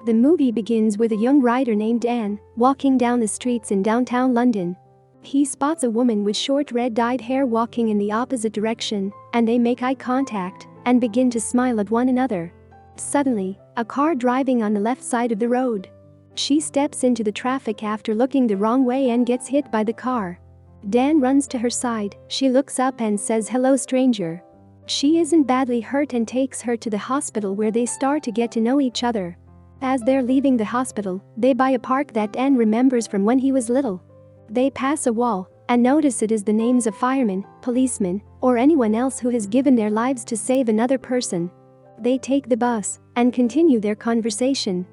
The movie begins with a young writer named Dan walking down the streets in downtown London. He spots a woman with short red-dyed hair walking in the opposite direction, and they make eye contact and begin to smile at one another. Suddenly, a car driving on the left side of the road. She steps into the traffic after looking the wrong way and gets hit by the car. Dan runs to her side, she looks up and says, "Hello, stranger." She isn't badly hurt and takes her to the hospital where they start to get to know each other. As they're leaving the hospital, they buy a park that Dan remembers from when he was little. They pass a wall and notice it is the names of firemen, policemen, or anyone else who has given their lives to save another person. They take the bus and continue their conversation.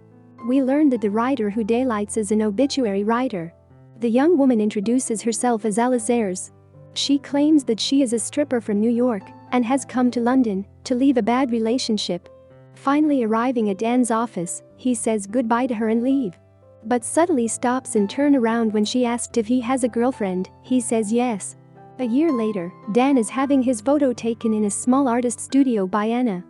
We learn that the writer who daylights is an obituary writer. The young woman introduces herself as Alice Ayres. She claims that she is a stripper from New York and has come to London to leave a bad relationship. Finally arriving at Dan's office, he says goodbye to her and leave. But suddenly stops and turns around when she asked if he has a girlfriend. He says yes. A year later, Dan is having his photo taken in a small artist studio by Anna.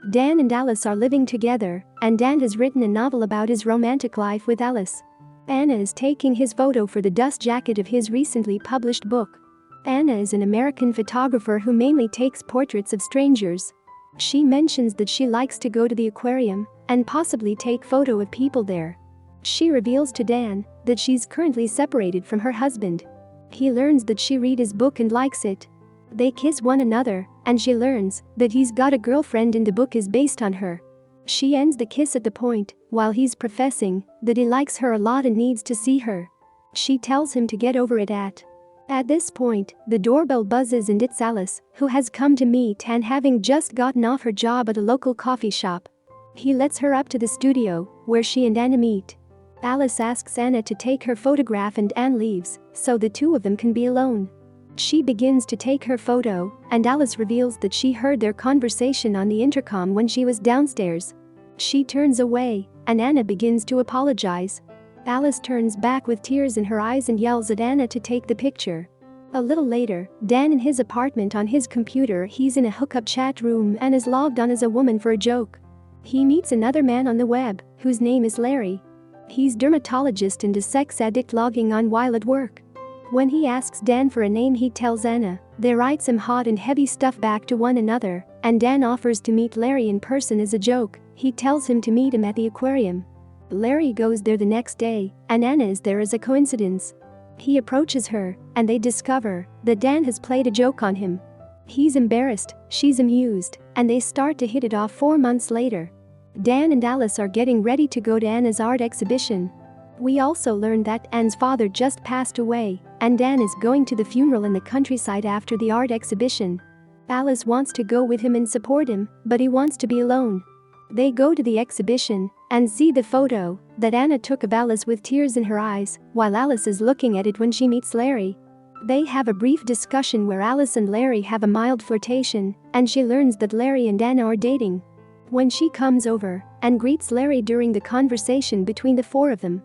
Dan and Alice are living together, and Dan has written a novel about his romantic life with Alice. Anna is taking his photo for the dust jacket of his recently published book. Anna is an American photographer who mainly takes portraits of strangers. She mentions that she likes to go to the aquarium and possibly take photo of people there. She reveals to Dan that she's currently separated from her husband. He learns that she read his book and likes it. They kiss one another, and she learns that he's got a girlfriend and the book is based on her. She ends the kiss at the point while he's professing that he likes her a lot and needs to see her. She tells him to get over it. At this point, the doorbell buzzes and it's Alice, who has come to meet Anne having just gotten off her job at a local coffee shop. He lets her up to the studio, where she and Anna meet. Alice asks Anna to take her photograph and Anne leaves, so the two of them can be alone. She begins to take her photo, and Alice reveals that she heard their conversation on the intercom when she was downstairs. She turns away, and Anna begins to apologize. Alice turns back with tears in her eyes and yells at Anna to take the picture. A little later, Dan in his apartment on his computer, he's in a hookup chat room and is logged on as a woman for a joke. He meets another man on the web, whose name is Larry. He's dermatologist and a sex addict logging on while at work. When he asks Dan for a name, he tells Anna. They write some hot and heavy stuff back to one another, and Dan offers to meet Larry in person as a joke. He tells him to meet him at the aquarium. Larry goes there the next day, and Anna is there as a coincidence. He approaches her, and they discover that Dan has played a joke on him. He's embarrassed, she's amused, and they start to hit it off 4 months later. Dan and Alice are getting ready to go to Anna's art exhibition. We also learn that Anne's father just passed away, and Dan is going to the funeral in the countryside after the art exhibition. Alice wants to go with him and support him, but he wants to be alone. They go to the exhibition and see the photo that Anna took of Alice with tears in her eyes, while Alice is looking at it when she meets Larry. They have a brief discussion where Alice and Larry have a mild flirtation, and she learns that Larry and Anna are dating. When she comes over and greets Larry during the conversation between the four of them,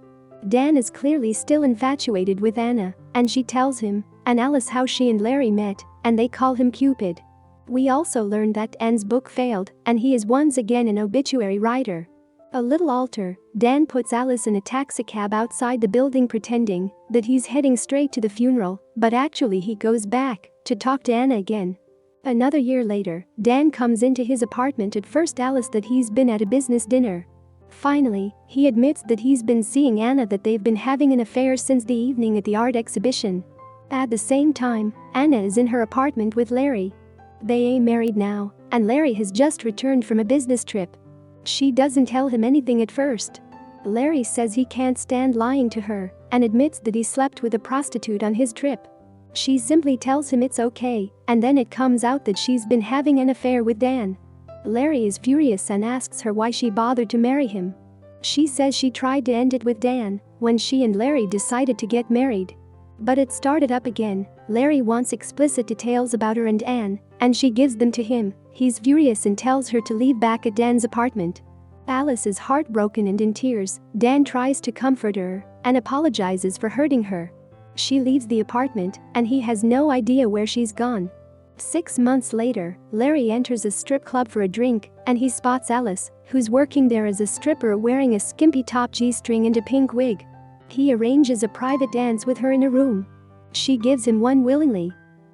Dan is clearly still infatuated with Anna, and she tells him and Alice how she and Larry met, and they call him Cupid. We also learn that Anne's book failed, and he is once again an obituary writer. A little later, Dan puts Alice in a taxicab outside the building pretending that he's heading straight to the funeral, but actually he goes back to talk to Anna again. Another year later, Dan comes into his apartment. At first Alice that he's been at a business dinner. Finally, he admits that he's been seeing Anna, that they've been having an affair since the evening at the art exhibition. At the same time, Anna is in her apartment with Larry. They are married now, and Larry has just returned from a business trip. She doesn't tell him anything at first. Larry says he can't stand lying to her and admits that he slept with a prostitute on his trip. She simply tells him it's okay, and then it comes out that she's been having an affair with Dan. Larry is furious and asks her why she bothered to marry him. She says she tried to end it with Dan when she and Larry decided to get married. But it started up again. Larry wants explicit details about her and Anne, and she gives them to him. He's furious and tells her to leave back at Dan's apartment. Alice is heartbroken and in tears. Dan tries to comfort her and apologizes for hurting her. She leaves the apartment, and he has no idea where she's gone. 6 months later, Larry enters a strip club for a drink, and he spots Alice, who's working there as a stripper wearing a skimpy top G-string and a pink wig. He arranges a private dance with her in a room. She gives him one willingly.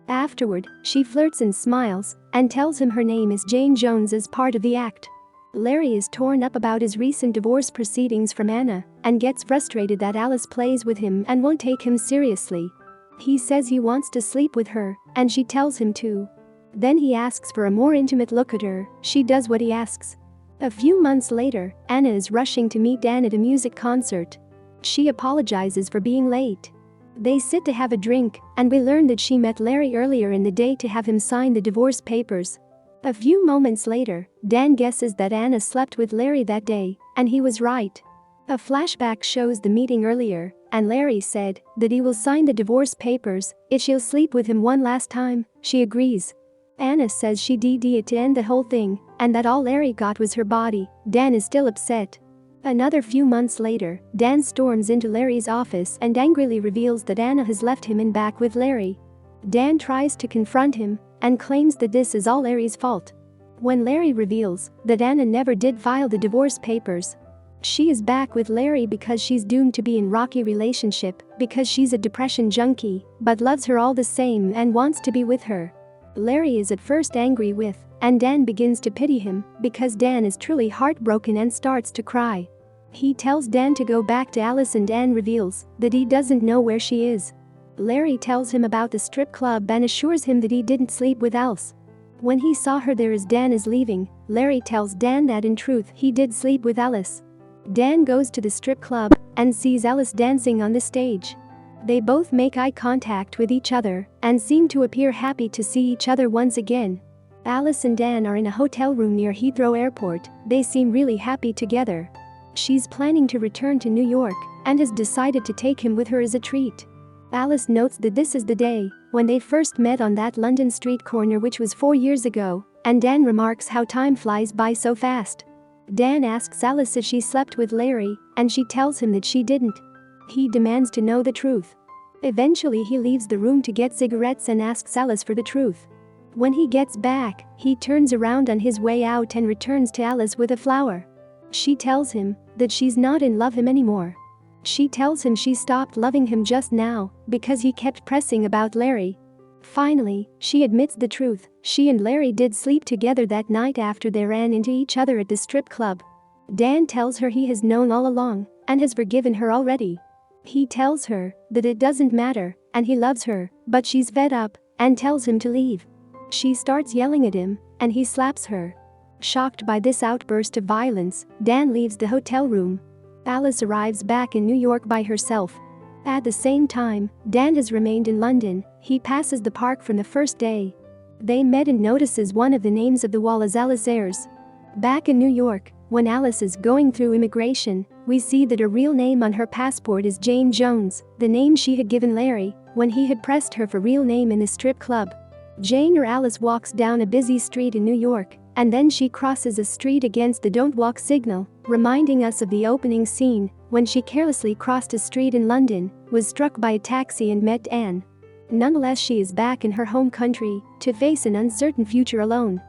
Afterward, she flirts and smiles, and tells him her name is Jane Jones as part of the act. Larry is torn up about his recent divorce proceedings from Anna, and gets frustrated that Alice plays with him and won't take him seriously. He says he wants to sleep with her, and she tells him to. Then he asks for a more intimate look at her. She does what he asks. A few months later, Anna is rushing to meet Dan at a music concert. She apologizes for being late. They sit to have a drink, and we learn that she met Larry earlier in the day to have him sign the divorce papers. A few moments later, Dan guesses that Anna slept with Larry that day, and he was right. A flashback shows the meeting earlier, and Larry said that he will sign the divorce papers if she'll sleep with him one last time. She agrees. Anna says she did it to end the whole thing, and that all Larry got was her body. Dan is still upset. Another few months later, Dan storms into Larry's office and angrily reveals that Anna has left him in back with Larry. Dan tries to confront him and claims that this is all Larry's fault. When Larry reveals that Anna never did file the divorce papers, she is back with Larry because she's doomed to be in a rocky relationship because she's a depression junkie, but loves her all the same and wants to be with her. Larry is at first angry with, and Dan begins to pity him because Dan is truly heartbroken and starts to cry. He tells Dan to go back to Alice, and Dan reveals that he doesn't know where she is. Larry tells him about the strip club and assures him that he didn't sleep with Alice. When he saw her there as Dan is leaving, Larry tells Dan that in truth he did sleep with Alice. Dan goes to the strip club and sees Alice dancing on the stage. They both make eye contact with each other and seem to appear happy to see each other once again. Alice and Dan are in a hotel room near Heathrow Airport. They seem really happy together. She's planning to return to New York and has decided to take him with her as a treat. Alice notes that this is the day when they first met on that London street corner, which was 4 years ago, and Dan remarks how time flies by so fast. Dan asks Alice if she slept with Larry, and she tells him that she didn't. He demands to know the truth. Eventually he leaves the room to get cigarettes and asks Alice for the truth. When he gets back, he turns around on his way out and returns to Alice with a flower. She tells him that she's not in love with him anymore. She tells him she stopped loving him just now because he kept pressing about Larry. Finally, she admits the truth. She and Larry did sleep together that night after they ran into each other at the strip club. Dan tells her he has known all along and has forgiven her already. He tells her that it doesn't matter and he loves her, but she's fed up and tells him to leave. She starts yelling at him and he slaps her. Shocked by this outburst of violence, Dan leaves the hotel room. Alice arrives back in New York by herself. At the same time, Dan has remained in London. He passes the park from the first day. They met and notices one of the names of the wall is Alice Ayres. Back in New York, when Alice is going through immigration, we see that her real name on her passport is Jane Jones, the name she had given Larry when he had pressed her for real name in the strip club. Jane or Alice walks down a busy street in New York, and then she crosses a street against the don't walk signal, reminding us of the opening scene when she carelessly crossed a street in London, was struck by a taxi and met Anne. Nonetheless, she is back in her home country to face an uncertain future alone.